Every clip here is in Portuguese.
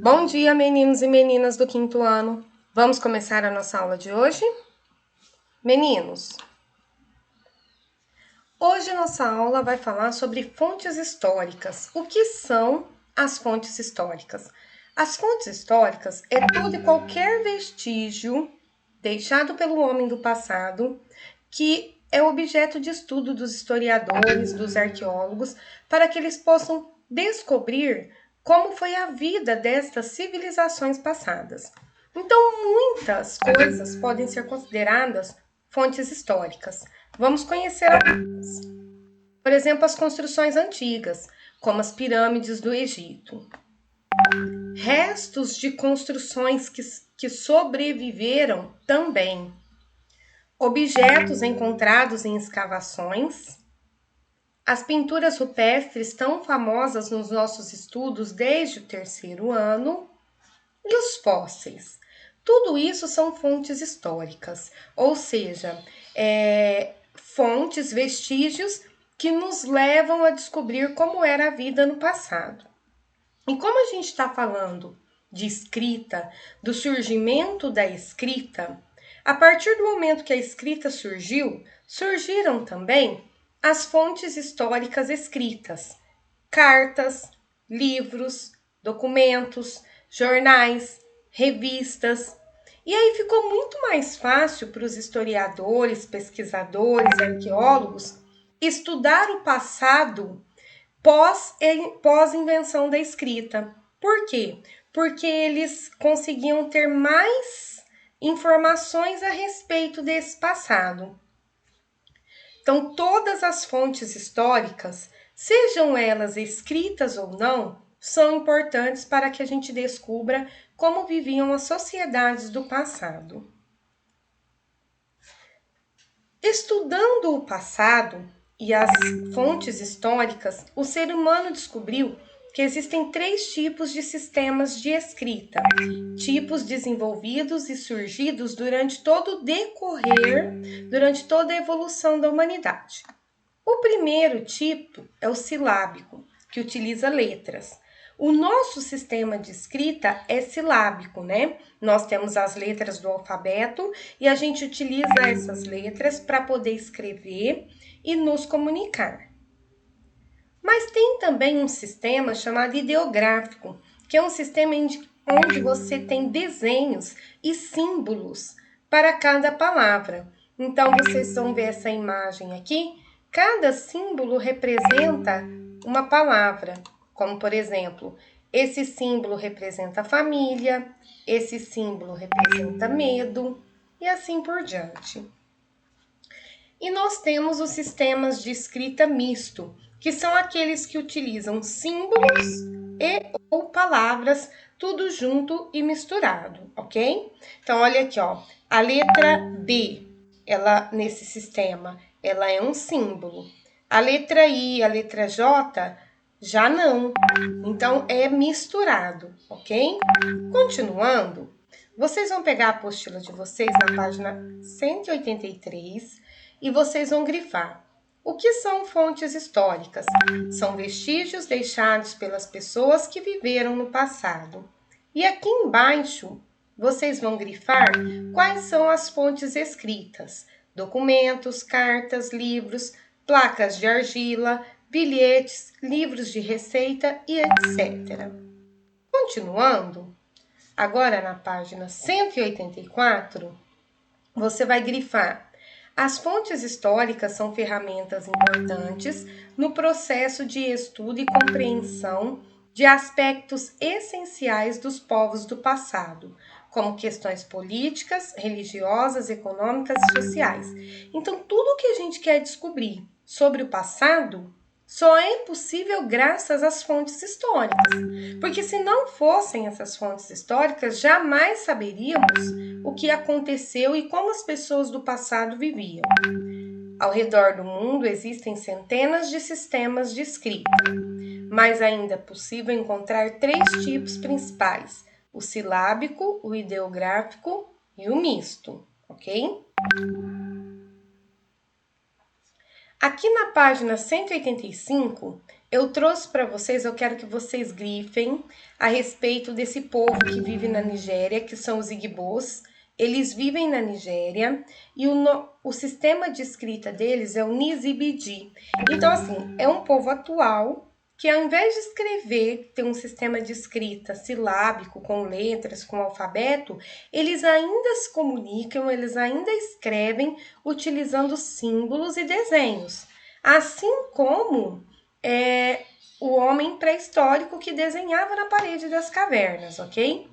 Bom dia, meninos e meninas do quinto ano. Vamos começar a nossa aula de hoje? Meninos, hoje a nossa aula vai falar sobre fontes históricas. O que são as fontes históricas? As fontes históricas é todo e qualquer vestígio deixado pelo homem do passado que é objeto de estudo dos historiadores, dos arqueólogos, para que eles possam descobrir como foi a vida destas civilizações passadas. Então, muitas coisas podem ser consideradas fontes históricas. Vamos conhecer algumas. Por exemplo, as construções antigas, como as pirâmides do Egito. Restos de construções que sobreviveram também. Objetos encontrados em escavações. As pinturas rupestres tão famosas nos nossos estudos desde o terceiro ano. E os fósseis. Tudo isso são fontes históricas, ou seja, fontes, vestígios que nos levam a descobrir como era a vida no passado. E como a gente está falando de escrita, do surgimento da escrita, a partir do momento que a escrita surgiu, surgiram também as fontes históricas escritas, cartas, livros, documentos, jornais, revistas. E aí ficou muito mais fácil para os historiadores, pesquisadores, arqueólogos estudar o passado pós invenção da escrita. Por quê? Porque eles conseguiam ter mais informações a respeito desse passado. Então, todas as fontes históricas, sejam elas escritas ou não, são importantes para que a gente descubra como viviam as sociedades do passado. Estudando o passado e as fontes históricas, o ser humano descobriu que existem 3 tipos de sistemas de escrita, tipos desenvolvidos e surgidos durante todo o decorrer, durante toda a evolução da humanidade. O primeiro tipo é o silábico, que utiliza letras. O nosso sistema de escrita é silábico, né? Nós temos as letras do alfabeto e a gente utiliza essas letras para poder escrever e nos comunicar. Mas tem também um sistema chamado ideográfico, que é um sistema onde você tem desenhos e símbolos para cada palavra. Então, vocês vão ver essa imagem aqui. Cada símbolo representa uma palavra, como por exemplo, esse símbolo representa família, esse símbolo representa medo e assim por diante. E nós temos os sistemas de escrita misto, que são aqueles que utilizam símbolos e ou palavras tudo junto e misturado, ok? Então, olha aqui, ó, a letra B, ela nesse sistema, ela é um símbolo. A letra I, a letra J, já não. Então, é misturado, ok? Continuando, vocês vão pegar a apostila de vocês na página 183 e vocês vão grifar. O que são fontes históricas? São vestígios deixados pelas pessoas que viveram no passado. E aqui embaixo, vocês vão grifar quais são as fontes escritas: documentos, cartas, livros, placas de argila, bilhetes, livros de receita e etc. Continuando, agora na página 184, você vai grifar. As fontes históricas são ferramentas importantes no processo de estudo e compreensão de aspectos essenciais dos povos do passado, como questões políticas, religiosas, econômicas e sociais. Então, tudo que a gente quer descobrir sobre o passado só é possível graças às fontes históricas, porque se não fossem essas fontes históricas, jamais saberíamos o que aconteceu e como as pessoas do passado viviam. Ao redor do mundo existem centenas de sistemas de escrita, mas ainda é possível encontrar 3 tipos principais: o silábico, o ideográfico e o misto, ok? Aqui na página 185, eu trouxe para vocês, eu quero que vocês grifem a respeito desse povo que vive na Nigéria, que são os Igbos. Eles vivem na Nigéria e o sistema de escrita deles é o Nizibidi. Então, assim, é um povo atual que ao invés de escrever, ter um sistema de escrita silábico, com letras, com alfabeto, eles ainda se comunicam, eles ainda escrevem utilizando símbolos e desenhos. Assim como o homem pré-histórico que desenhava na parede das cavernas, ok?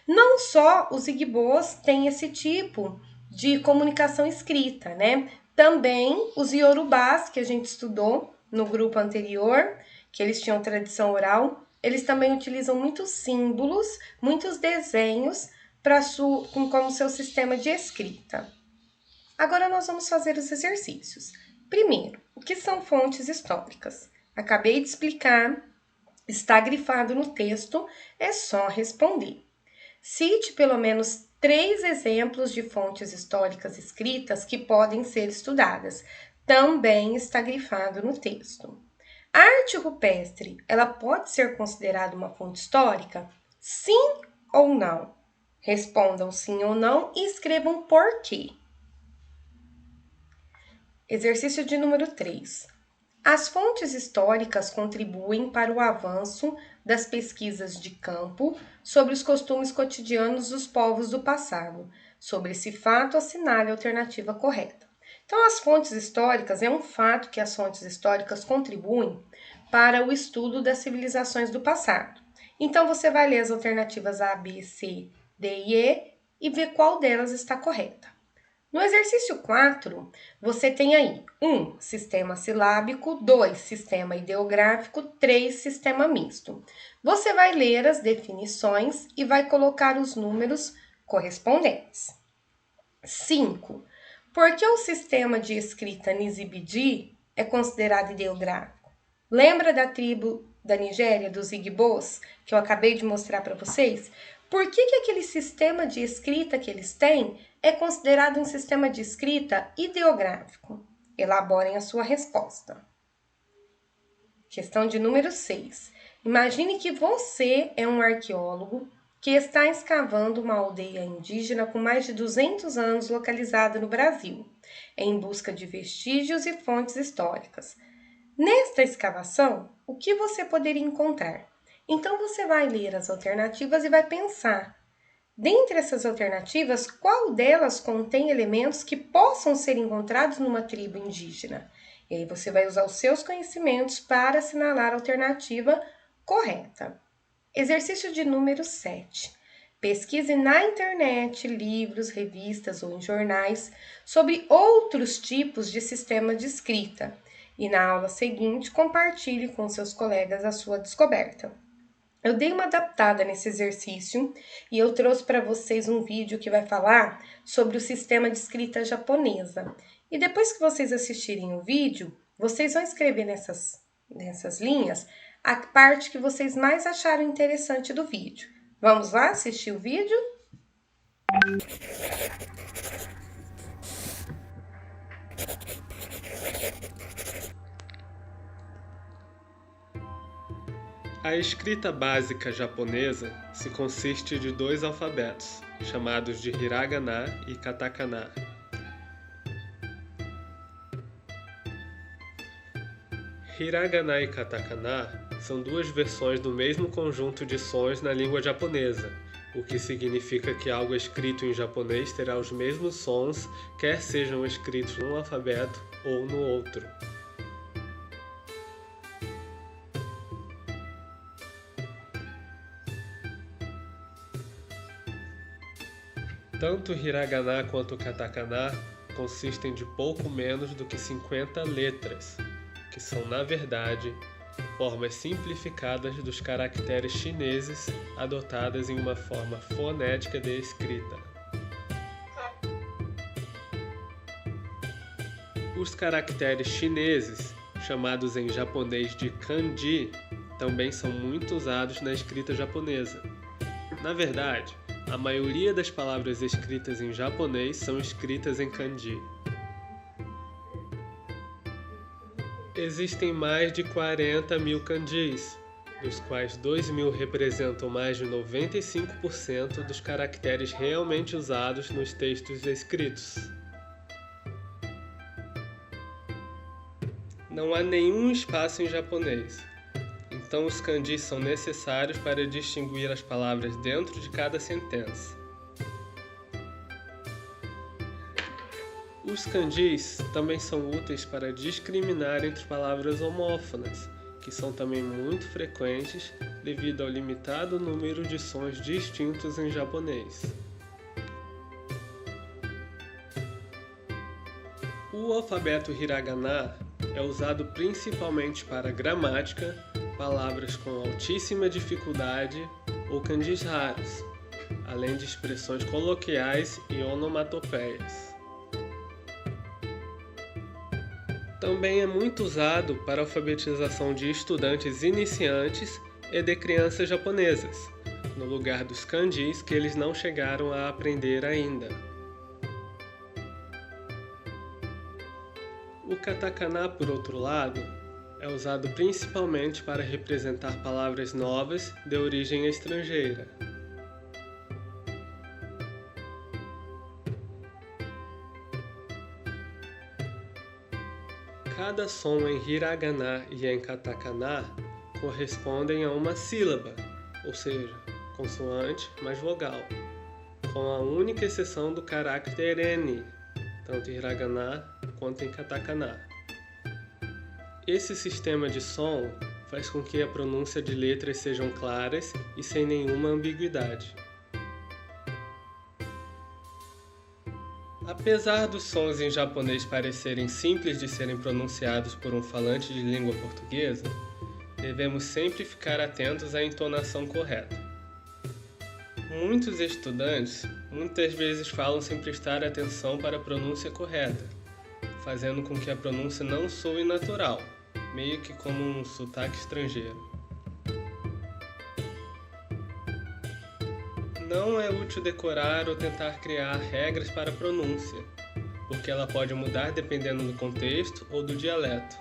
Não só os Igbos têm esse tipo de comunicação escrita, né? Também os Yorubás, que a gente estudou no grupo anterior, que eles tinham tradição oral, eles também utilizam muitos símbolos, muitos desenhos como seu sistema de escrita. Agora nós vamos fazer os exercícios. Primeiro, o que são fontes históricas? Acabei de explicar, está grifado no texto, é só responder. Cite pelo menos 3 exemplos de fontes históricas escritas que podem ser estudadas. Também está grifado no texto. A arte rupestre, ela pode ser considerada uma fonte histórica? Sim ou não? Respondam sim ou não e escrevam por quê. Exercício de número 3. As fontes históricas contribuem para o avanço das pesquisas de campo sobre os costumes cotidianos dos povos do passado. Sobre esse fato, assinale a alternativa correta. Então, as fontes históricas, é um fato que as fontes históricas contribuem para o estudo das civilizações do passado. Então, você vai ler as alternativas A, B, C, D e E ver qual delas está correta. No exercício 4, você tem aí 1. Sistema silábico, 2. Sistema ideográfico, 3. Sistema misto. Você vai ler as definições e vai colocar os números correspondentes. 5. Por que o sistema de escrita Nizibidi é considerado ideográfico? Lembra da tribo da Nigéria, dos Igbos, que eu acabei de mostrar para vocês? Por que aquele sistema de escrita que eles têm é considerado um sistema de escrita ideográfico? Elaborem a sua resposta. Questão de número 6. Imagine que você é um arqueólogo que está escavando uma aldeia indígena com mais de 200 anos localizada no Brasil, em busca de vestígios e fontes históricas. Nesta escavação, o que você poderia encontrar? Então, você vai ler as alternativas e vai pensar. Dentre essas alternativas, qual delas contém elementos que possam ser encontrados numa tribo indígena? E aí você vai usar os seus conhecimentos para assinalar a alternativa correta. Exercício de número 7. Pesquise na internet, livros, revistas ou em jornais sobre outros tipos de sistema de escrita. E na aula seguinte, compartilhe com seus colegas a sua descoberta. Eu dei uma adaptada nesse exercício e eu trouxe para vocês um vídeo que vai falar sobre o sistema de escrita japonesa. E depois que vocês assistirem o vídeo, vocês vão escrever nessas linhas a parte que vocês mais acharam interessante do vídeo. Vamos lá assistir o vídeo? A escrita básica japonesa se consiste de 2 alfabetos, chamados de hiragana e katakana. Hiragana e katakana são 2 versões do mesmo conjunto de sons na língua japonesa, o que significa que algo escrito em japonês terá os mesmos sons, quer sejam escritos num alfabeto ou no outro. Tanto hiragana quanto katakana consistem de pouco menos do que 50 letras, que são, na verdade, formas simplificadas dos caracteres chineses adotadas em uma forma fonética de escrita. Os caracteres chineses, chamados em japonês de kanji, também são muito usados na escrita japonesa. Na verdade, a maioria das palavras escritas em japonês são escritas em kanji. Existem mais de 40.000 kanjis, dos quais 2.000 representam mais de 95% dos caracteres realmente usados nos textos escritos. Não há nenhum espaço em japonês, então os kanjis são necessários para distinguir as palavras dentro de cada sentença. Os kanjis também são úteis para discriminar entre palavras homófonas, que são também muito frequentes devido ao limitado número de sons distintos em japonês. O alfabeto hiragana é usado principalmente para gramática, palavras com altíssima dificuldade ou kanjis raros, além de expressões coloquiais e onomatopeias. Também é muito usado para a alfabetização de estudantes iniciantes e de crianças japonesas, no lugar dos kanjis que eles não chegaram a aprender ainda. O katakana, por outro lado, é usado principalmente para representar palavras novas de origem estrangeira. Cada som em hiragana e em katakana correspondem a uma sílaba, ou seja, consoante mais vogal, com a única exceção do carácter N, tanto em hiragana quanto em katakana. Esse sistema de som faz com que a pronúncia de letras sejam claras e sem nenhuma ambiguidade. Apesar dos sons em japonês parecerem simples de serem pronunciados por um falante de língua portuguesa, devemos sempre ficar atentos à entonação correta. Muitos estudantes muitas vezes falam sem prestar atenção para a pronúncia correta, fazendo com que a pronúncia não soe natural, meio que como um sotaque estrangeiro. Não é útil decorar ou tentar criar regras para a pronúncia, porque ela pode mudar dependendo do contexto ou do dialeto.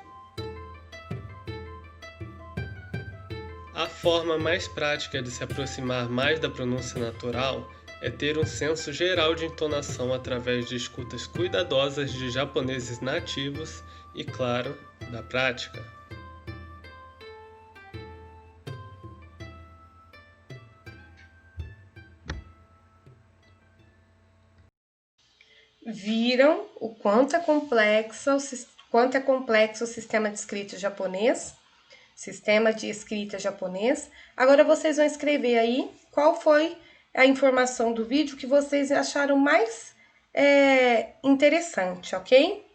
A forma mais prática de se aproximar mais da pronúncia natural é ter um senso geral de entonação através de escutas cuidadosas de japoneses nativos e, claro, da prática. Viram o quanto é complexo o sistema de escrita japonês? Sistema de escrita japonês. Agora vocês vão escrever aí qual foi a informação do vídeo que vocês acharam mais interessante, ok?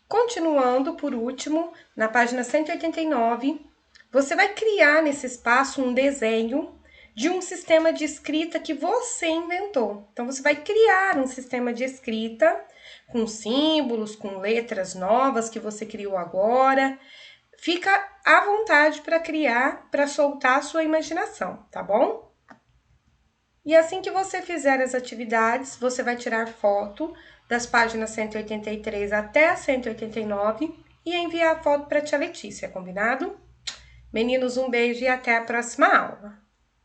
Continuando, por último, na página 189, você vai criar nesse espaço um desenho de um sistema de escrita que você inventou. Então, você vai criar um sistema de escrita com símbolos, com letras novas que você criou agora. Fica à vontade para criar, para soltar a sua imaginação, tá bom? E assim que você fizer as atividades, você vai tirar foto das páginas 183 até a 189 e enviar a foto para a tia Letícia, combinado? Meninos, um beijo e até a próxima aula.